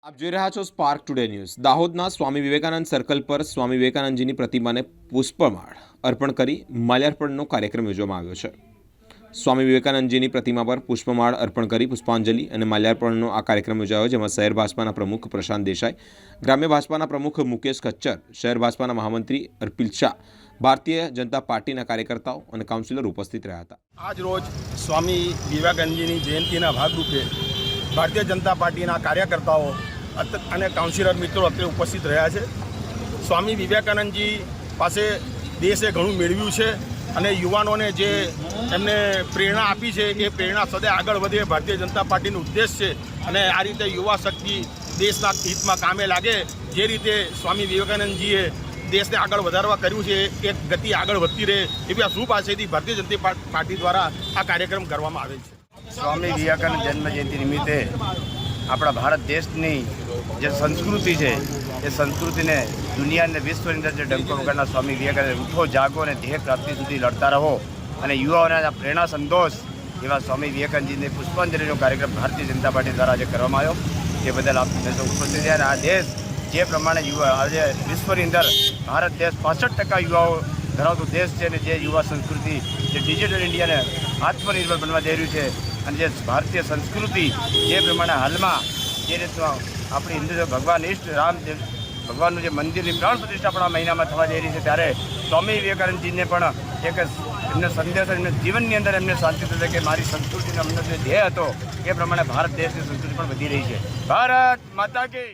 આપ જોઈ રહ્યા છો સ્પાર્ક ટુડે ન્યૂઝ। દાહોદના સ્વામી વિવેકાનંદ સર્કલ પર સ્વામી વિવેકાનંદજીની પ્રતિમાને પુષ્પમાળ અર્પણ કરી માલ્યાર્પણનો કાર્યક્રમ યોજવામાં આવ્યો છે। સ્વામી વિવેકાનંદજીની પ્રતિમા પર પુષ્પમાળ અર્પણ કરી પુષ્પાંજલિ અને માલ્યાર્પણનો આ કાર્યક્રમ યોજાયો, જેમાં શહેર ભાજપાના પ્રમુખ પ્રશાંત દેસાઈ, ગ્રામ્ય ભાજપાના પ્રમુખ મુકેશ ખચ્ચર, શહેર ભાજપાના મહામંત્રી અર્પિલ શાહ, ભારતીય જનતા પાર્ટીના કાર્યકર્તાઓ અને કાઉન્સિલર ઉપસ્થિત રહ્યા હતા। આજ રોજ સ્વામી વિવેકાનંદજીની જયંતિના ભાગરૂપે ભારતીય જનતા પાર્ટીના કાર્યકર્તાઓ અને કાઉન્સિલર મિત્રો અત્રે ઉપસ્થિત રહ્યા છે। સ્વામી વિવેકાનંદજી પાસે દેશે ઘણું મેળવ્યું છે અને યુવાનોને જે એમને પ્રેરણા આપી છે એ પ્રેરણા સદાય આગળ વધે ભારતીય જનતા પાર્ટીનો ઉદ્દેશ છે અને આ રીતે યુવા શક્તિ દેશના હિતમાં કામે લાગે। જે રીતે સ્વામી વિવેકાનંદજીએ દેશને આગળ વધારવા કર્યું છે એ ગતિ આગળ વધતી રહે એવી આ શુભ આશયથી ભારતીય જનતા પાર્ટી દ્વારા આ કાર્યક્રમ કરવામાં આવેલ છે। સ્વામી વિવેકાનંદ જન્મ જયંતિ નિમિત્તે આપણા ભારત દેશની જે સંસ્કૃતિ છે એ સંસ્કૃતિને દુનિયાને વિશ્વની અંદર જે ડંકો વગરના સ્વામી વિવેકાનંદ ઉઠો જાગો અને ધ્યેય પ્રાપ્તિ સુધી લડતા રહો અને યુવાઓના પ્રેરણા સંતોષ એવા સ્વામી વિવેકાનંદજીને પુષ્પાંજલિનો કાર્યક્રમ ભારતીય જનતા પાર્ટી દ્વારા આજે કરવામાં આવ્યો। એ બદલ આપણે તો ઉપસ્થિત રહ્યા। આ દેશ જે પ્રમાણે આજે વિશ્વની અંદર ભારત દેશ 65% યુવાઓ ધરાવતો દેશ છે અને જે યુવા સંસ્કૃતિ જે ડિજિટલ ઇન્ડિયાને આત્મનિર્ભર બનવા જઈ રહ્યું છે અને જે ભારતીય સંસ્કૃતિ જે પ્રમાણે હાલમાં જે રીતનું આપણી હિન્દુ ભગવાન ઇષ્ટ રામ ભગવાનનું જે મંદિરની પ્રાણ પ્રતિષ્ઠા પણ આ મહિનામાં થવા જઈ રહી છે, ત્યારે સ્વામી વિવેકાનંદજીને પણ એક એમનો સંદેશ એમને જીવનની અંદર એમને શાંતિ થશે કે મારી સંસ્કૃતિનો એમનો જે ધ્યેય હતો એ પ્રમાણે ભારત દેશની સંસ્કૃતિ પણ વધી રહી છે। ભારત માતા કી